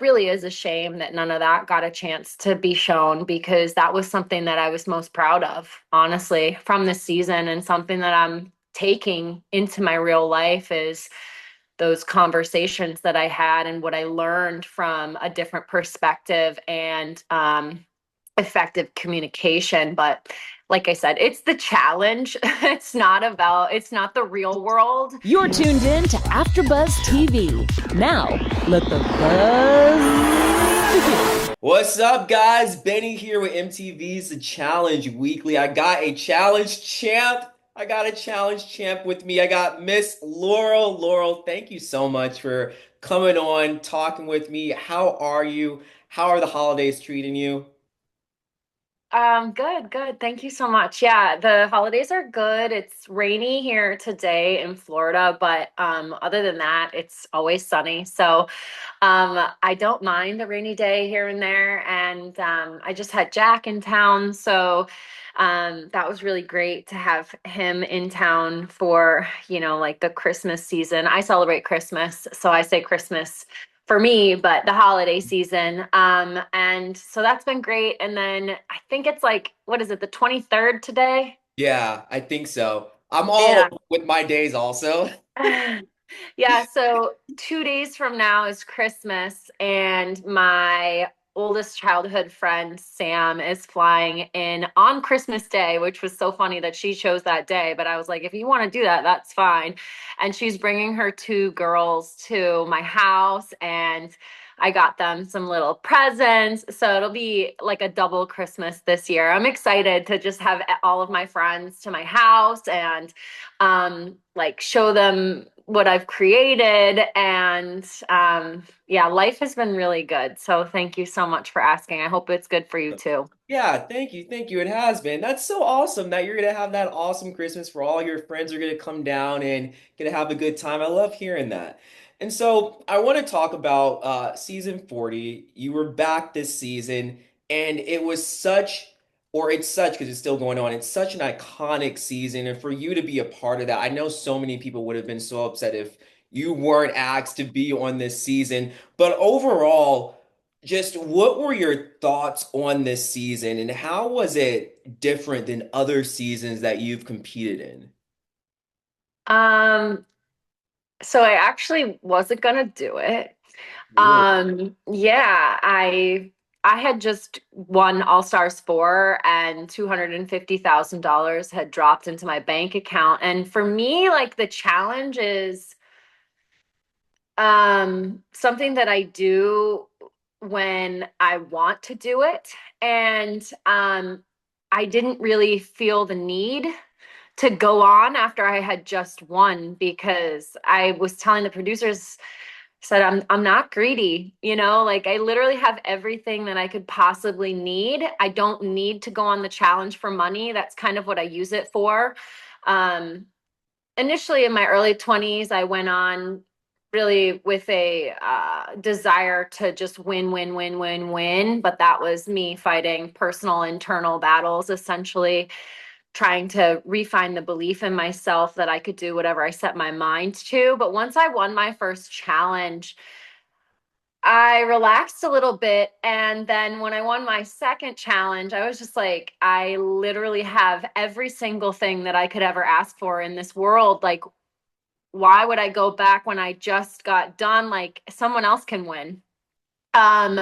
really is a shame that none of that got a chance to be shown because that was something that I was most proud of, honestly, from this season and something that I'm taking into my real life is those conversations that I had and what I learned from a different perspective and effective communication. But like I said, it's the challenge. It's not the real world. You're tuned in to AfterBuzz TV. Now, let the buzz begin. What's up, guys? Benny here with MTV's The Challenge Weekly. I got a challenge champ. I got a challenge champ with me. I got Miss Laurel. Laurel, thank you so much for coming on, talking with me. How are you? How are the holidays treating you? Good, good. Thank you so much. Yeah, the holidays are good. It's rainy here today in Florida, but other than that, it's always sunny. So I don't mind a rainy day here and there. And I just had Jack in town, so that was really great to have him in town for, like the Christmas season. I celebrate Christmas, so I say Christmas for me, but the holiday season. And so that's been great. And then I think it's like, what is it, the 23rd today? Yeah, I think so. I'm all Yeah. over with my days also. Yeah, so 2 days from now is Christmas, and my oldest childhood friend, Sam, is flying in on Christmas Day, which was so funny that she chose that day. But I was like, if you want to do that, that's fine. And she's bringing her two girls to my house, and I got them some little presents. So it'll be like a double Christmas this year. I'm excited to just have all of my friends to my house and like show them what I've created. And yeah, life has been really good. So thank you so much for asking. I hope it's good for you too. Yeah, thank you. Thank you. It has been. That's so awesome that you're gonna have that awesome Christmas where all your friends are gonna come down and gonna have a good time. I love hearing that. And so I want to talk about season 40. You were back this season, and it was such, or it's such because it's still going on. It's such an iconic season, and for you to be a part of that, I know so many people would have been so upset if you weren't asked to be on this season. But overall, just what were your thoughts on this season and how was it different than other seasons that you've competed in? Um, so I actually wasn't gonna do it. Really? Yeah, I had just won All Stars 4 and $250,000 had dropped into my bank account. And for me, like the challenge is something that I do when I want to do it. And I didn't really feel the need to go on after I had just won because I was telling the producers, said I'm not greedy, like I literally have everything that I could possibly need. I don't need to go on the challenge for money. That's kind of what I use it for. Um, Initially in my early 20s, I went on really with a desire to just win, win, win, win, win. But that was me fighting personal internal battles, essentially trying to refine the belief in myself that I could do whatever I set my mind to. But once I won my first challenge, I relaxed a little bit. And then when I won my second challenge, I was just like, I literally have every single thing that I could ever ask for in this world. Like, why would I go back when I just got done? Like, someone else can win. Um,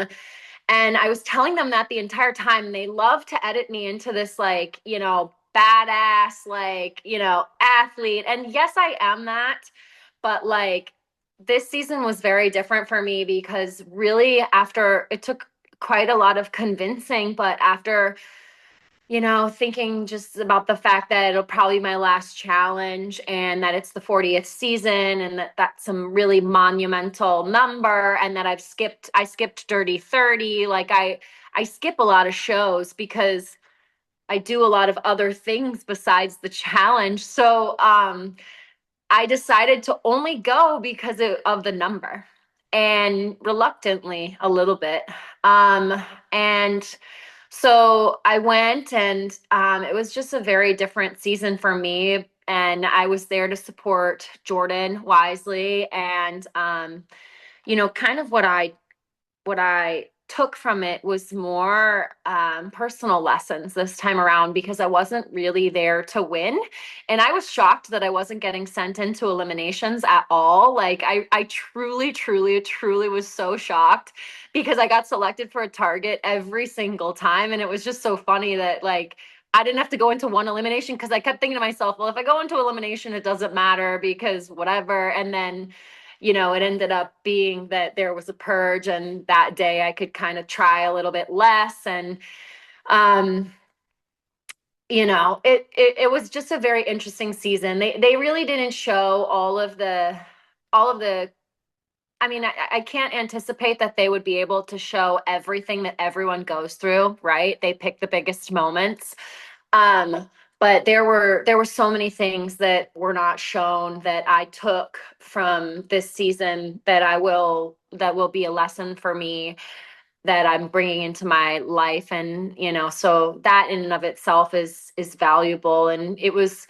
and I was telling them that the entire time. They love to edit me into this, like, badass, like, athlete. And yes, I am that. But like, this season was very different for me because really, after it took quite a lot of convincing, but after thinking just about the fact that it'll probably be my last challenge and that it's the 40th season and that that's some really monumental number and that I skipped Dirty 30. Like I skip a lot of shows because I do a lot of other things besides the challenge. So I decided to only go because of the number and reluctantly a little bit. And so I went and it was just a very different season for me. And I was there to support Jordan Wisely and, kind of what I what I took from it was more personal lessons this time around because I wasn't really there to win. And I was shocked that I wasn't getting sent into eliminations at all. Like I truly, truly, truly was so shocked because I got selected for a target every single time. And it was just so funny that like I didn't have to go into one elimination because I kept thinking to myself, well, if I go into elimination, it doesn't matter because whatever. And then it ended up being that there was a purge, and that day I could kind of try a little bit less. And, um, it was just a very interesting season. They really didn't show all of the. I mean, I can't anticipate that they would be able to show everything that everyone goes through, right? They pick the biggest moments. Um, but there were so many things that were not shown that I took from this season that will be a lesson for me that I'm bringing into my life. And so that in and of itself is valuable. And it was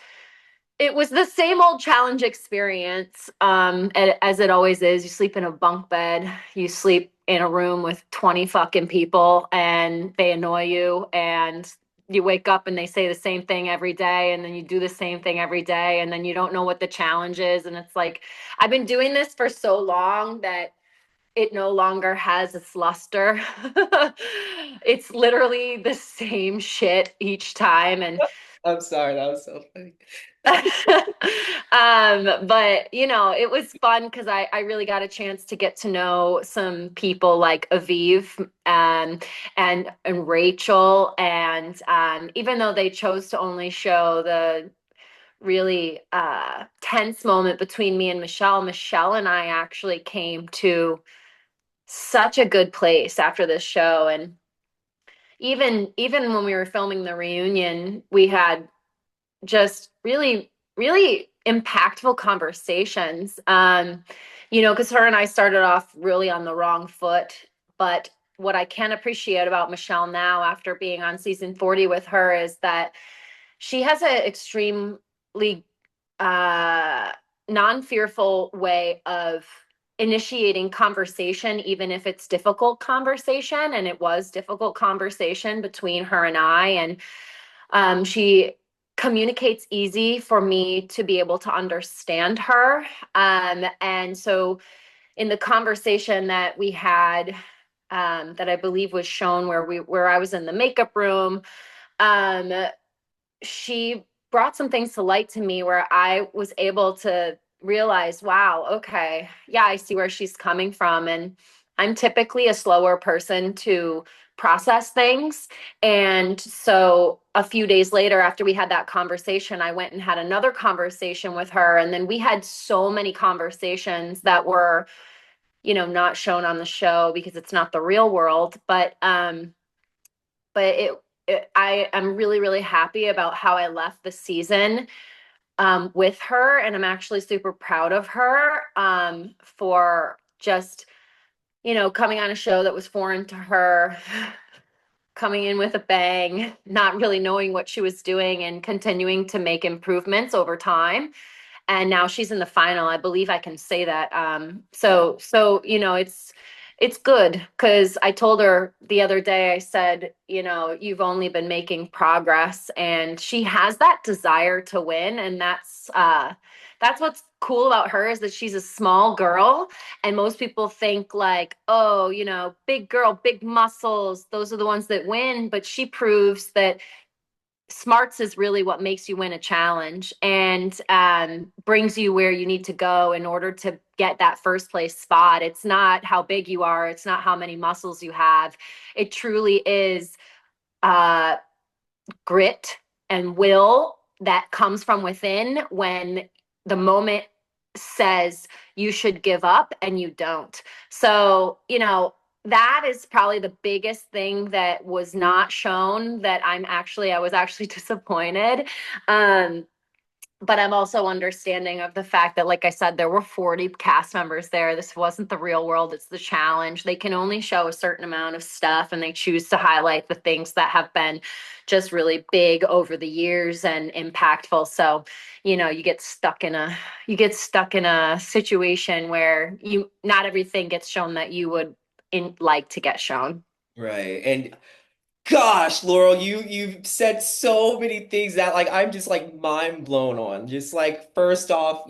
the same old challenge experience, as it always is. You sleep in a bunk bed, you sleep in a room with 20 fucking people, and they annoy you, and you wake up and they say the same thing every day, and then you do the same thing every day, and then you don't know what the challenge is. And it's like, I've been doing this for so long that it no longer has its luster. It's literally the same shit each time. And I'm sorry, that was so funny. but it was fun because I really got a chance to get to know some people like Aviv, and Rachel. And even though they chose to only show the really tense moment between me and Michelle and I actually came to such a good place after this show. And even when we were filming the reunion, we had just really, really impactful conversations. Because her and I started off really on the wrong foot. But what I can appreciate about Michelle now, after being on season 40 with her, is that she has an extremely uh, non-fearful way of initiating conversation, even if it's difficult conversation. And it was difficult conversation between her and I. And she communicates easy for me to be able to understand her. And so in the conversation that we had, that I believe was shown where I was in the makeup room, um, she brought some things to light to me where I was able to realize, wow, okay, yeah, I see where she's coming from. And I'm typically a slower person to process things. And so a few days later, after we had that conversation, I went and had another conversation with her. And then we had so many conversations that were, not shown on the show because it's not the real world. But I am really, really happy about how I left the season with her. And I'm actually super proud of her for just, coming on a show that was foreign to her, coming in with a bang, not really knowing what she was doing, and continuing to make improvements over time. And now she's in the final. I believe I can say that. Yeah. So it's good because I told her the other day, I said, you've only been making progress, and she has that desire to win. And that's what's cool about her, is that she's a small girl, and most people think like, oh, big girl, big muscles, those are the ones that win. But she proves that smarts is really what makes you win a challenge, and brings you where you need to go in order to get that first place spot. It's not how big you are, it's not how many muscles you have. It truly is uh, grit and will that comes from within when the moment says you should give up and you don't. So, that is probably the biggest thing that was not shown, that I was actually disappointed. Um, but I'm also understanding of the fact that, like I said, there were 40 cast members there. This wasn't the real world, it's the challenge. They can only show a certain amount of stuff, and they choose to highlight the things that have been just really big over the years and impactful. So, you get stuck in a situation where not everything gets shown that you would like to get shown. Right. And gosh, Laurel, you've said so many things that like I'm just like mind blown on. Just like first off,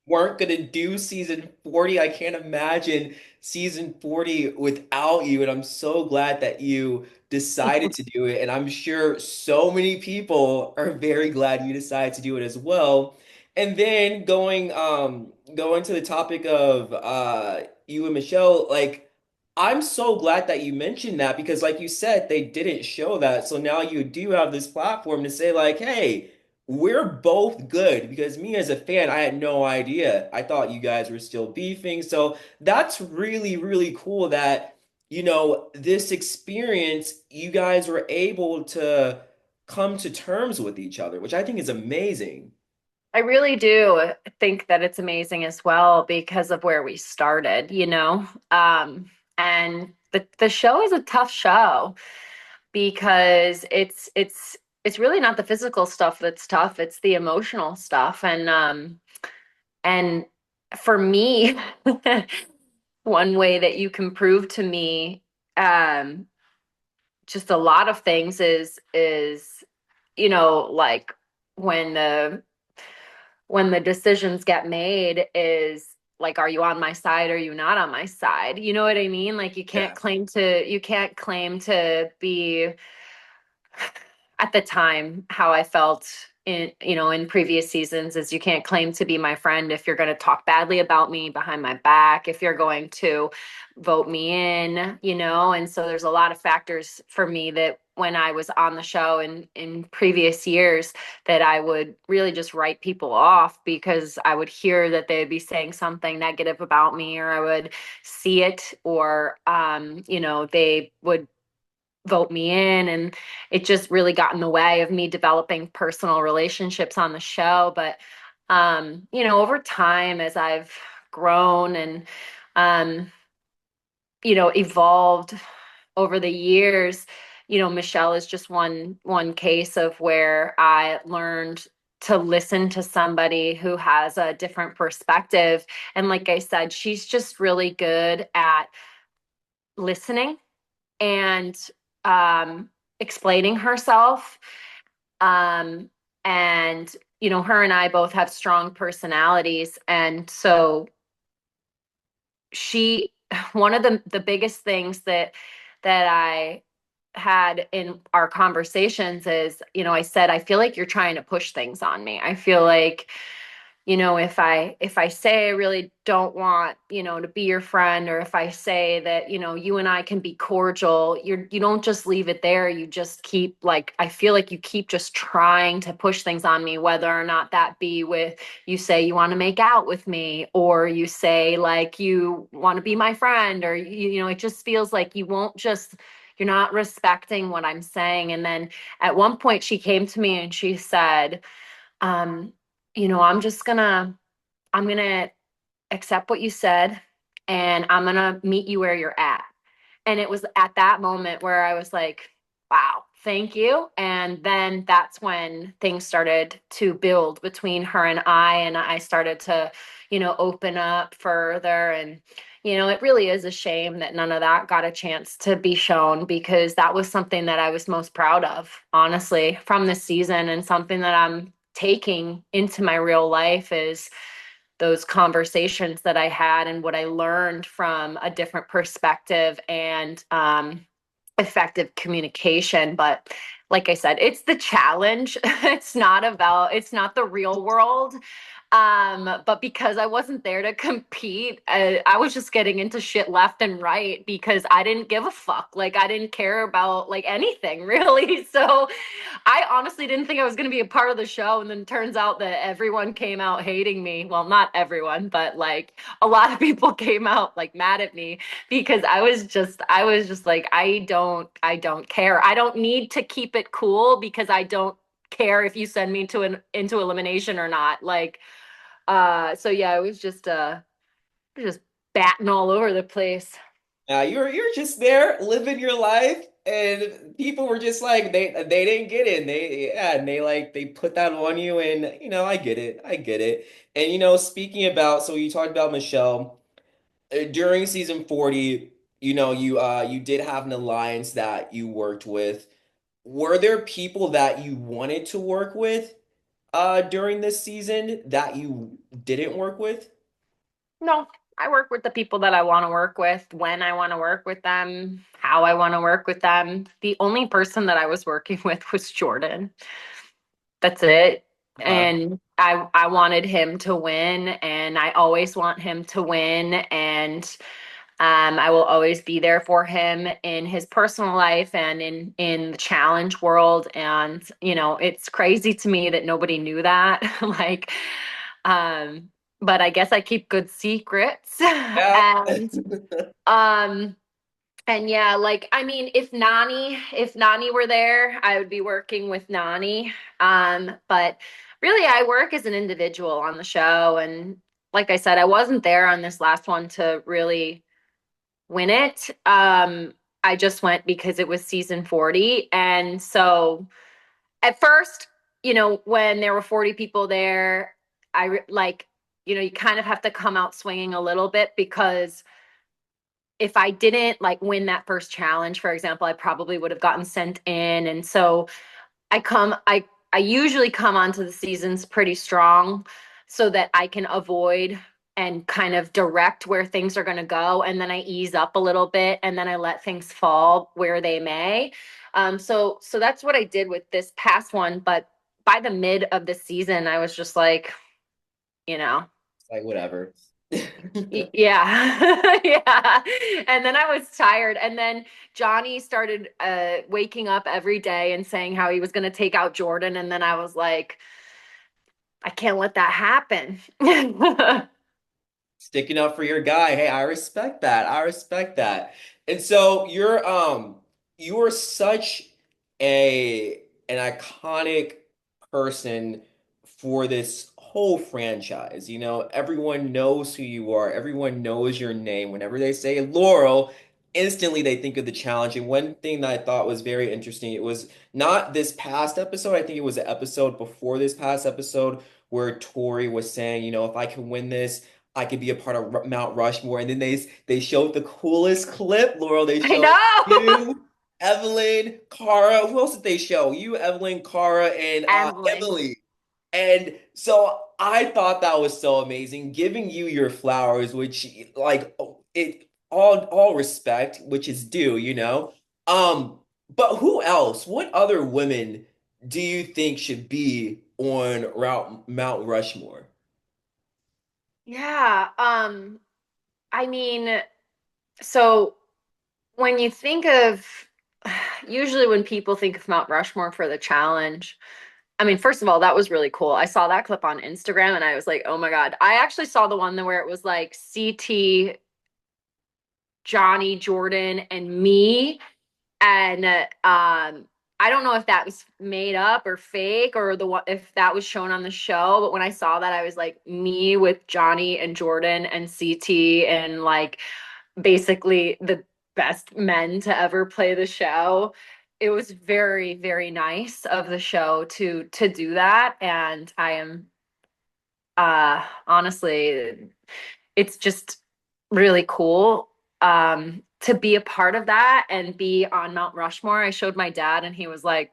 weren't gonna do season 40. I can't imagine season 40 without you, and I'm so glad that you decided to do it. And I'm sure so many people are very glad you decided to do it as well. And then going to the topic of you and Michelle, like I'm so glad that you mentioned that because, like you said, they didn't show that. So now you do have this platform to say, like, hey, we're both good. Because me as a fan, I had no idea. I thought you guys were still beefing. So that's really, really cool that, this experience, you guys were able to come to terms with each other, which I think is amazing. I really do think that it's amazing as well because of where we started, and the show is a tough show because it's really not the physical stuff that's tough, it's the emotional stuff. And for me, one way that you can prove to me um just a lot of things is like when the decisions get made is like, are you on my side? Are you not on my side? You know what I mean? Like Yeah. you can't claim to be at the time how I felt in previous seasons is you can't claim to be my friend if you're going to talk badly about me behind my back, if you're going to vote me in. And so there's a lot of factors for me that when I was on the show in previous years that I would really just write people off because I would hear that they'd be saying something negative about me, or I would see it, or they would vote me in, and it just really got in the way of me developing personal relationships on the show. But over time, as I've grown and um evolved over the years, Michelle is just one case of where I learned to listen to somebody who has a different perspective. And like I said, she's just really good at listening and um, explaining herself. Um, and her and I both have strong personalities, and so she one of the biggest things that I had in our conversations is, I said, I feel like you're trying to push things on me. I feel like, if I say I really don't want, to be your friend, or if I say that, you and I can be cordial, you don't just leave it there. You just keep, like, I feel like you keep just trying to push things on me, whether or not that be with, you say you want to make out with me, or you say like you want to be my friend, or it just feels like you're not respecting what I'm saying. And then at one point she came to me and she said, um, I'm gonna accept what you said, and I'm gonna meet you where you're at. And it was at that moment where I was like, wow, thank you. And then that's when things started to build between her and I started to, open up further. And, it really is a shame that none of that got a chance to be shown, because that was something that I was most proud of, honestly, from this season, and something that I'm taking into my real life is those conversations that I had and what I learned from a different perspective and effective communication. But like I said, it's the challenge. It's not the real world. But because I wasn't there to compete, I was just getting into shit left and right because I didn't give a fuck. Like, I didn't care about like anything really. So I honestly didn't think I was going to be a part of the show. And then it turns out that everyone came out hating me. Well, not everyone, but like a lot of people came out like mad at me because I was just like, I don't care. I don't need to keep it cool because I don't care if you send me into elimination or not. Like, so yeah, it was just batting all over the place. You're just there living your life, and people were just like they didn't get it. And they put that on you, and I get it, I get it. And speaking about, so you talked about Michelle during season 40. you did have an alliance that you worked with. Were there people that you wanted to work with during this season that you didn't work with? No, I work with the people that I want to work with, when I want to work with them, how I want to work with them. The only person that I was working with was Jordan. That's it. Uh, And I wanted him to win, and I always want him to win. And I will always be there for him in his personal life and in the challenge world. And it's crazy to me that nobody knew that. Like, um, but I guess I keep good secrets. yeah. Um, and yeah, like I mean, if Nani were there, I would be working with Nani. But really I work as an individual on the show, and like I said, I wasn't there on this last one to really win it. I just went because it was season 40. And so at first, when there were 40 people there, like, you kind of have to come out swinging a little bit because if I didn't like win that first challenge, for example, I probably would have gotten sent in. And so I usually come onto the seasons pretty strong so that I can avoid and kind of direct where things are going to go, and then I ease up a little bit, and then I let things fall where they may. So that's what I did with this past one. But by the mid of the season, I was just like, you know, Like whatever. yeah. Yeah. And then I was tired. And then Johnny started waking up every day and saying how he was going to take out Jordan. And then I was like, I can't let that happen. Sticking up for your guy. Hey, I respect that. I respect that. And so you are such an iconic person for this whole franchise. Everyone knows who you are. Everyone knows your name. Whenever they say Laurel, instantly they think of the challenge. And one thing that I thought was very interesting, it was not this past episode. I think it was the episode before this past episode where Tori was saying, if I can win this, I could be a part of Mount Rushmore. And then they showed the coolest clip, Laurel. They I showed know. you, Evelyn, Cara. Who else did they show? You, Evelyn, Cara, and Ambling. Emily. And so I thought that was so amazing, giving you your flowers, which like it all respect, which is due. Um, but who else? What other women do you think should be on Route Mount Rushmore? Yeah. I mean, so when you think of usually when people think of Mount Rushmore for the challenge, I mean, first of all, that was really cool. I saw that clip on Instagram and I was like, oh my God. I actually saw the one where it was like CT, Johnny, Jordan, and me. And I don't know if that was made up or fake or the one if that was shown on the show. But when I saw that, I was like, me with Johnny and Jordan and CT and like basically the best men to ever play the show. It was very, very nice of the show to do that. And I am honestly, it's just really cool to be a part of that and be on Mount Rushmore. I showed my dad and he was like,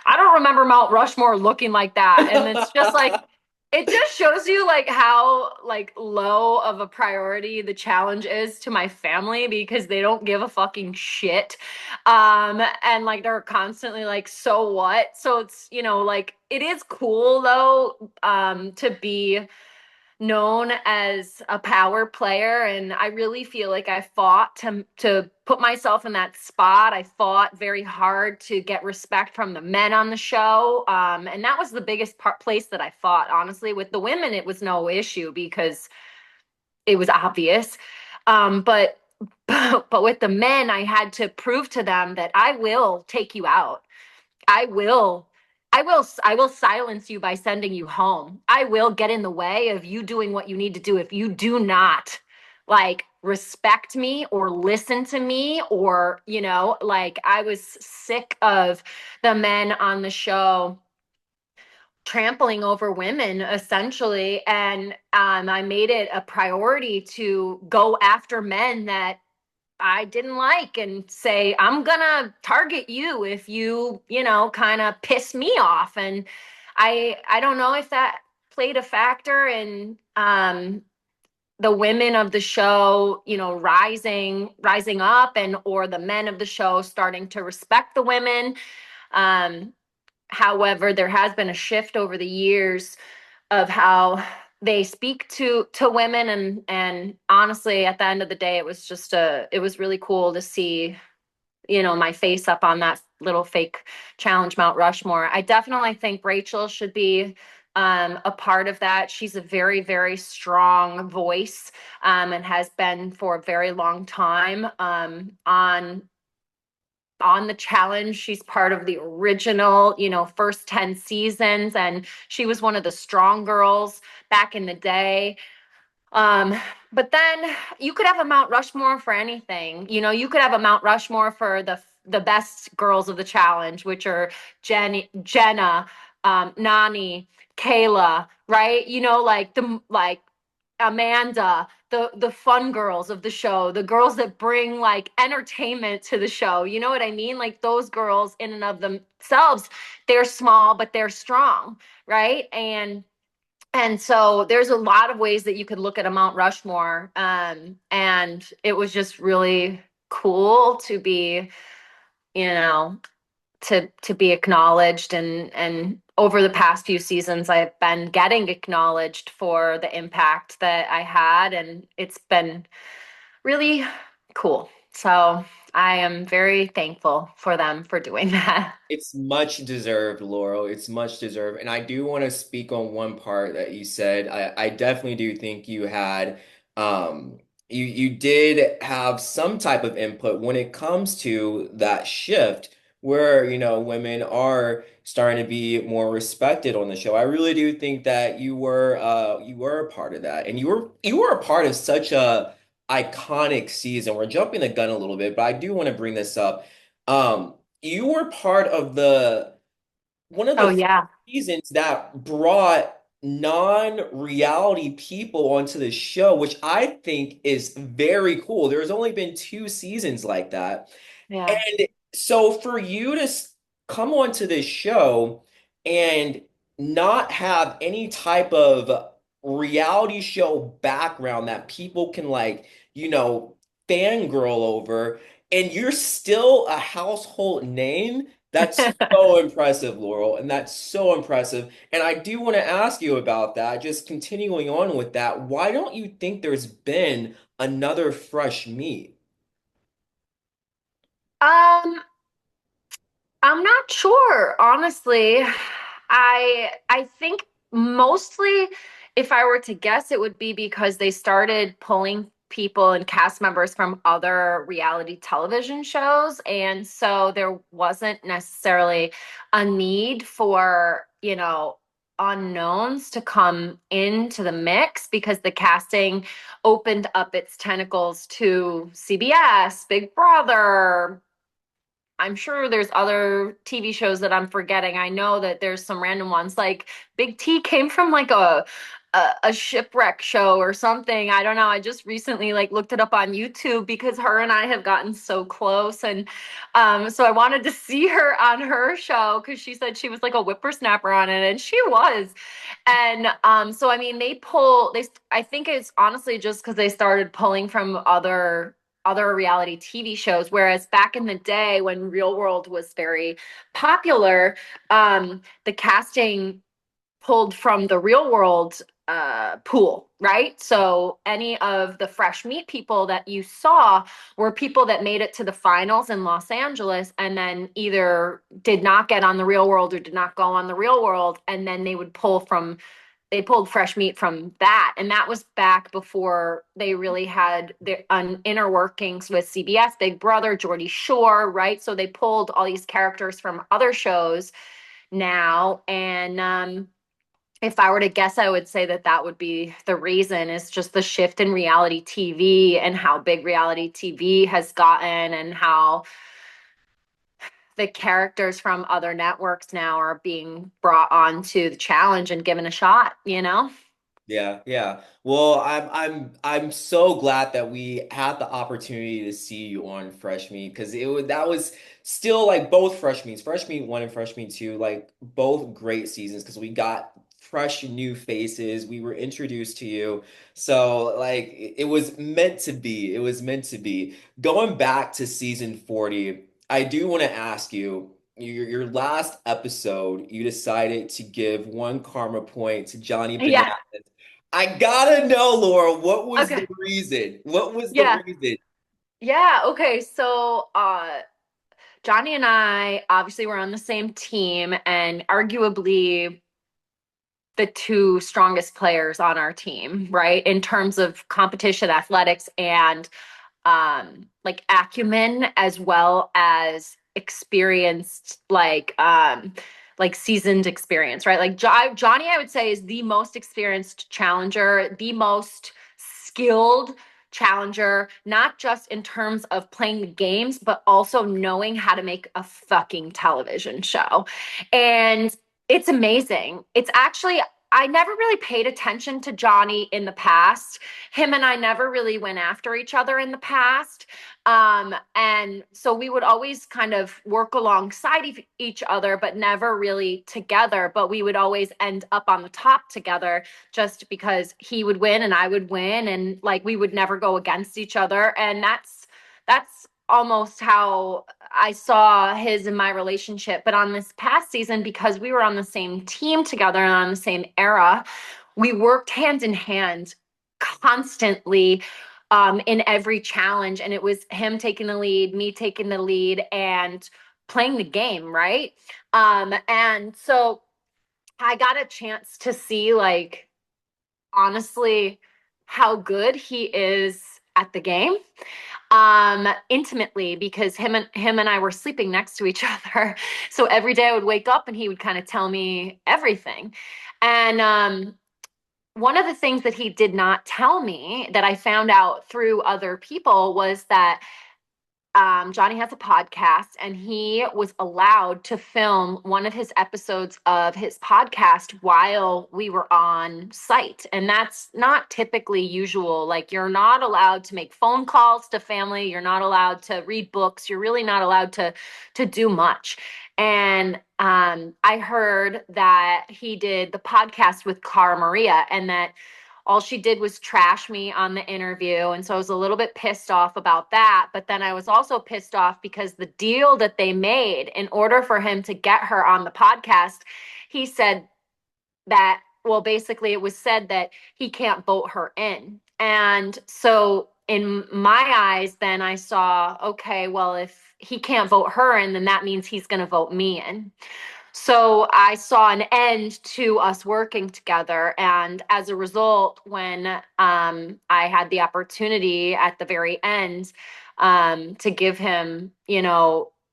I don't remember Mount Rushmore looking like that. And it's just like it just shows you like how like low of a priority the challenge is to my family because they don't give a fucking shit. And like they're constantly like, so what? So it's, like it is cool though, to be known as a power player, and I really feel like I fought to put myself in that spot. I fought very hard to get respect from the men on the show, and that was the biggest place that I fought. Honestly, with the women it was no issue because it was obvious, but but with the men I had to prove to them that I will take you out. I will. I will silence you by sending you home. I will get in the way of you doing what you need to do if you do not like respect me or listen to me or, like I was sick of the men on the show trampling over women essentially, and I made it a priority to go after men that I didn't like and say, I'm gonna target you if you, kind of piss me off. And I don't know if that played a factor in the women of the show, rising up, and or the men of the show starting to respect the women. Um, However, there has been a shift over the years of how they speak to women, and honestly, at the end of the day, it was really cool to see, my face up on that little fake challenge Mount Rushmore. I definitely think Rachel should be a part of that. She's a very, very strong voice, and has been for a very long time, on the challenge. She's part of the original, first 10 seasons, and she was one of the strong girls back in the day. Um, but then you could have a Mount Rushmore for anything. You could have a Mount Rushmore for the best girls of the challenge, which are Jenna, Nani, Kayla, right? Like Amanda, the fun girls of the show, the girls that bring like entertainment to the show. You know what I mean? Like those girls in and of themselves, they're small but they're strong, right? And so there's a lot of ways that you could look at a Mount Rushmore. And it was just really cool to be, you know, to be acknowledged, and over the past few seasons I've been getting acknowledged for the impact that I had, and it's been really cool. So I am very thankful for them for doing that. It's much deserved, Laurel. It's much deserved. And I do want to speak on one part that you said. I definitely do think you had you did have some type of input when it comes to that shift where, women are starting to be more respected on the show. I really do think that you were a part of that. And you were a part of such a iconic season. We're jumping the gun a little bit, but I do want to bring this up. You were part of the one of Oh the yeah. seasons that brought non-reality people onto the show, which I think is very cool. There's only been two seasons like that. Yeah. And so for you to come onto this show and not have any type of reality show background that people can fangirl over, and you're still a household name, that's so impressive, Laurel, and that's so impressive. And I do want to ask you about that, just continuing on with that. Why don't you think there's been another fresh meat? um I'm not sure, honestly. I think mostly, if I were to guess, it would be because they started pulling people and cast members from other reality television shows, and so there wasn't necessarily a need for, unknowns to come into the mix, because the casting opened up its tentacles to CBS, Big Brother. I'm sure there's other TV shows that I'm forgetting. I know that there's some random ones. Like Big T came from like a shipwreck show or something. I don't know. I just recently like looked it up on YouTube because her and I have gotten so close, and so I wanted to see her on her show because she said she was like a whippersnapper on it, and she was. And so I mean, I think it's honestly just because they started pulling from other reality TV shows. Whereas back in the day when Real World was very popular, the casting pulled from the Real World pool, right? So any of the fresh meat people that you saw were people that made it to the finals in Los Angeles and then either did not get on the Real World or did not go on the Real World, and then they pulled fresh meat from that. And that was back before they really had their inner workings with CBS, Big Brother, Geordie Shore, right? So they pulled all these characters from other shows now. And if I were to guess, I would say that that would be the reason, is just the shift in reality TV and how big reality TV has gotten, and how the characters from other networks now are being brought onto the challenge and given a shot, you know? Yeah, yeah. Well, I'm so glad that we had the opportunity to see you on Fresh Meat because that was still like both Fresh Meats, Fresh Meat 1 and Fresh Meat 2, like both great seasons because we got fresh new faces. We were introduced to you. So like it was meant to be. It was meant to be. Going back to season 40, I do want to ask you. Your last episode, you decided to give one karma point to Johnny Bananas. Yeah. I gotta know, Laura, what was the Okay. reason? What was the Yeah. reason? Yeah. Okay. So, Johnny and I obviously were on the same team and arguably the two strongest players on our team, right? In terms of competition athletics and like acumen as well as experienced like seasoned experience, right? Like Johnny I would say is the most experienced challenger, the most skilled challenger, not just in terms of playing the games but also knowing how to make a fucking television show. And it's amazing. It's actually, I never really paid attention to Johnny in the past. Him and I never really went after each other in the past. And so we would always kind of work alongside each other, but never really together. But we would always end up on the top together just because he would win and I would win. And like we would never go against each other. And that's almost how I saw his and my relationship. But on this past season, because we were on the same team together and on the same era, we worked hand in hand constantly in every challenge. And it was him taking the lead, me taking the lead, and playing the game, right? And so I got a chance to see, like, honestly, how good he is at the game intimately because him and I were sleeping next to each other. So every day I would wake up and he would kind of tell me everything. And one of the things that he did not tell me that I found out through other people was that Johnny has a podcast and he was allowed to film one of his episodes of his podcast while we were on site. And that's not typically usual. Like, you're not allowed to make phone calls to family, you're not allowed to read books, you're really not allowed to do much. And I heard that he did the podcast with Cara Maria and that all she did was trash me on the interview. And so I was a little bit pissed off about that. But then I was also pissed off because the deal that they made in order for him to get her on the podcast, he said that, well, basically, it was said that he can't vote her in. And so in my eyes, then I saw, okay, well, if he can't vote her in, then that means he's going to vote me in. So I saw an end to us working together. And as a result, when I had the opportunity at the very end to give him,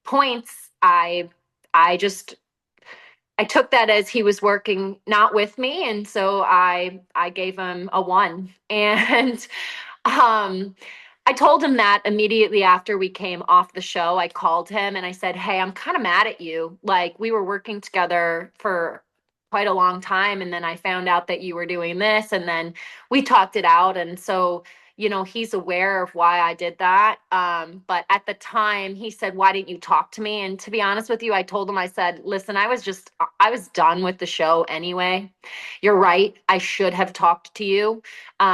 points, I just I took that as he was working not with me, and so I gave him a 1. And um I told him that immediately after we came off the show. I called him and I said, "Hey, I'm kind of mad at you. Like, we were working together for quite a long time and then I found out that you were doing this and then we talked it out." And so, he's aware of why I did that. But at the time he said, "Why didn't you talk to me?" And to be honest with you, I told him, I said, "Listen, I was done with the show anyway. You're right. I should have talked to you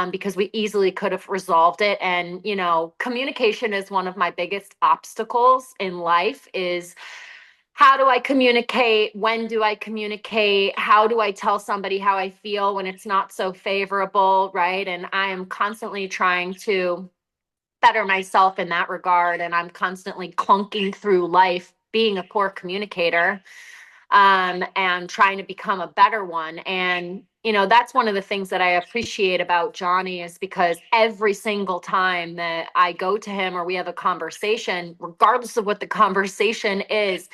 because we easily could have resolved it." And, communication is one of my biggest obstacles in life is, how do I communicate? When do I communicate? How do I tell somebody how I feel when it's not so favorable, right? And I am constantly trying to better myself in that regard. And I'm constantly clunking through life being a poor communicator and trying to become a better one. And, that's one of the things that I appreciate about Johnny is because every single time that I go to him or we have a conversation, regardless of what the conversation is,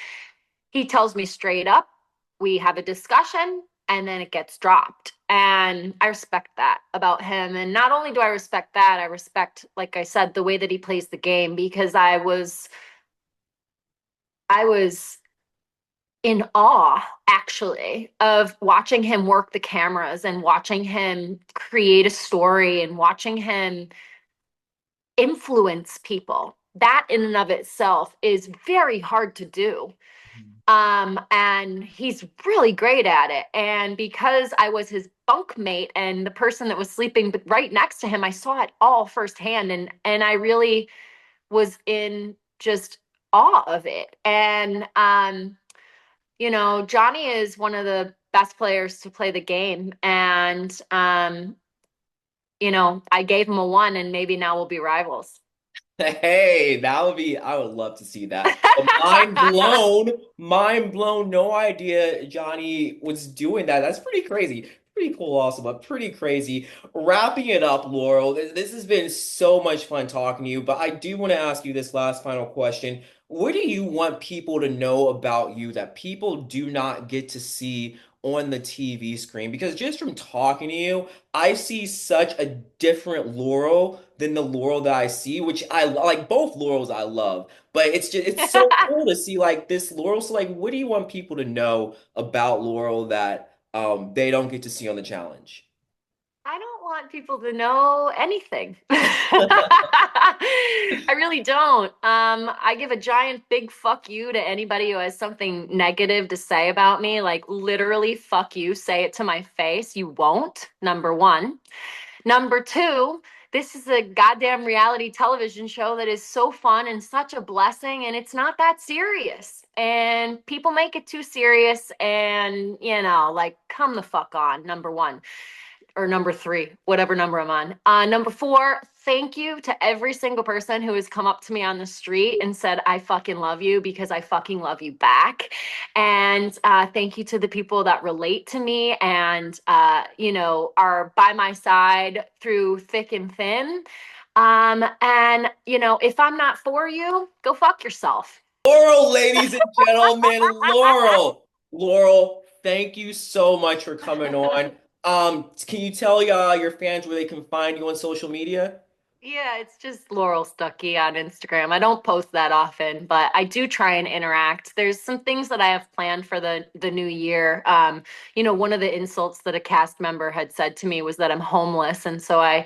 he tells me straight up, we have a discussion, and then it gets dropped. And I respect that about him. And not only do I respect that, I respect, like I said, the way that he plays the game because I was in awe, actually, of watching him work the cameras and watching him create a story and watching him influence people. That in and of itself is very hard to do. And he's really great at it. And because I was his bunkmate and the person that was sleeping right next to him, I saw it all firsthand, and I really was in just awe of it. And Johnny is one of the best players to play the game. And I gave him a one, and maybe now we'll be rivals. Hey, I would love to see that. But mind blown, mind blown. No idea Johnny was doing that. That's pretty crazy. Pretty cool also, but pretty crazy. Wrapping it up, Laurel, this has been so much fun talking to you, but I do want to ask you this last final question. What do you want people to know about you that people do not get to see on the TV screen? Because just from talking to you, I see such a different Laurel than the Laurel that I see, which I like both Laurels I love, but it's so cool to see like this Laurel. So like, what do you want people to know about Laurel that they don't get to see on the challenge? I don't want people to know anything. I really don't. I give a giant big fuck you to anybody who has something negative to say about me. Like, literally, fuck you. Say it to my face. You won't, number one. Number two, this is a goddamn reality television show that is so fun and such a blessing, and it's not that serious. And people make it too serious, and, like, come the fuck on, number one or number three, whatever number I'm on. Number four, thank you to every single person who has come up to me on the street and said, I fucking love you, because I fucking love you back. And thank you to the people that relate to me and, are by my side through thick and thin. And, if I'm not for you, go fuck yourself. Laurel, ladies and gentlemen, Laurel. Laurel, thank you so much for coming on. Can you tell your fans where they can find you on social media? Yeah, it's just Laurel Stucky on Instagram. I don't post that often, but I do try and interact. There's some things that I have planned for the new year. One of the insults that a cast member had said to me was that I'm homeless, and so I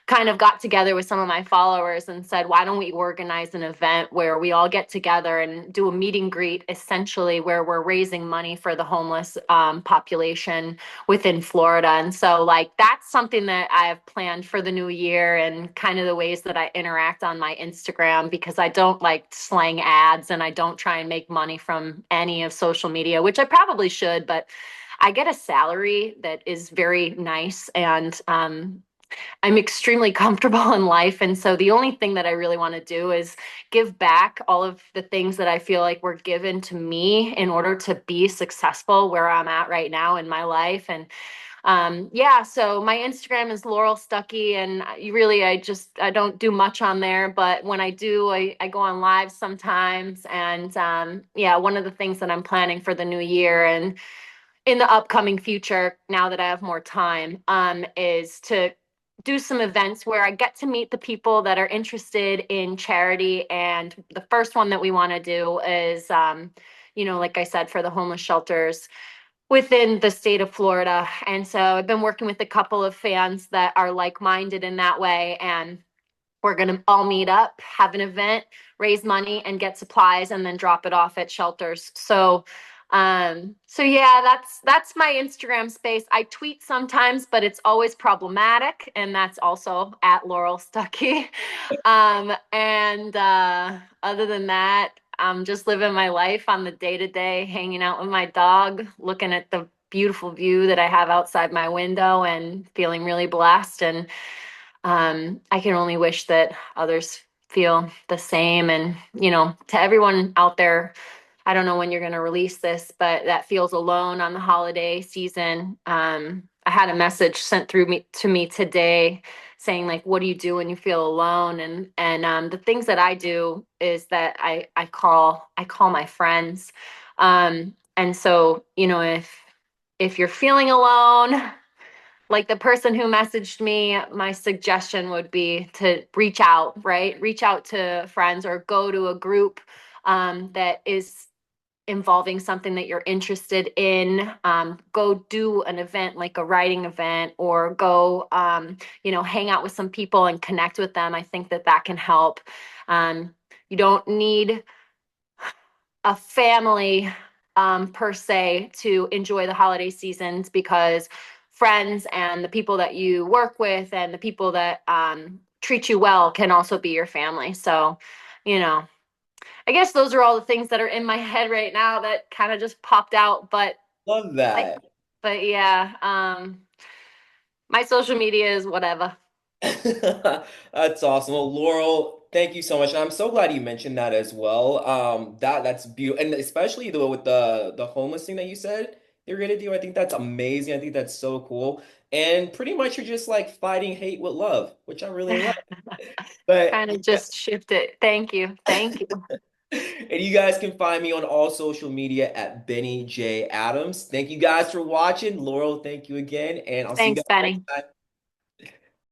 kind of got together with some of my followers and said, why don't we organize an event where we all get together and do a meet and greet, essentially, where we're raising money for the homeless population within Florida. And so, like, that's something that I have planned for the new year, and kind of the ways that I interact on my Instagram, because I don't like slang ads and I don't try and make money from any of social media, which I probably should, but I get a salary that is very nice, and I'm extremely comfortable in life. And so the only thing that I really want to do is give back all of the things that I feel like were given to me in order to be successful where I'm at right now in my life. And yeah, so my Instagram is Laurel Stucky, and I don't do much on there, but when I do, I go on live sometimes. And yeah, one of the things that I'm planning for the new year and in the upcoming future, now that I have more time, is to do some events where I get to meet the people that are interested in charity. And the first one that we want to do is, like I said, for the homeless shelters within the state of Florida. And so I've been working with a couple of fans that are like-minded in that way. And we're going to all meet up, have an event, raise money, and get supplies, and then drop it off at shelters. So yeah, that's my Instagram space. I tweet sometimes, but it's always problematic, and that's also at Laurel Stucky. And other than that, I'm just living my life on the day to day, hanging out with my dog, looking at the beautiful view that I have outside my window, and feeling really blessed. And I can only wish that others feel the same. And, to everyone out there, I don't know when you're going to release this, but that feels alone on the holiday season. I had a message sent through me to me today saying, like, what do you do when you feel alone? And the things that I do is that I call my friends. And so, if you're feeling alone, like the person who messaged me, my suggestion would be to reach out, right? Reach out to friends or go to a group that is involving something that you're interested in. Go do an event like a writing event, or go, hang out with some people and connect with them. I think that that can help. You don't need a family per se to enjoy the holiday seasons, because friends and the people that you work with and the people that treat you well can also be your family. So, you know, I guess those are all the things that are in my head right now that kind of just popped out. Love Like, that. but yeah, my social media is whatever. That's awesome. Well, Laurel, thank you so much. And I'm so glad you mentioned that as well. That's beautiful, and especially the with the homeless thing that you said you're gonna do. I think that's amazing. I think that's so cool. And pretty much you're just like fighting hate with love, which I really love. But Kind of just shift it. Thank you. Thank you. and you guys can find me on all social media at Benny J Adams. Thank you guys for watching. Laurel, thank you again, and I'll see you Thanks, guys next Benny. time.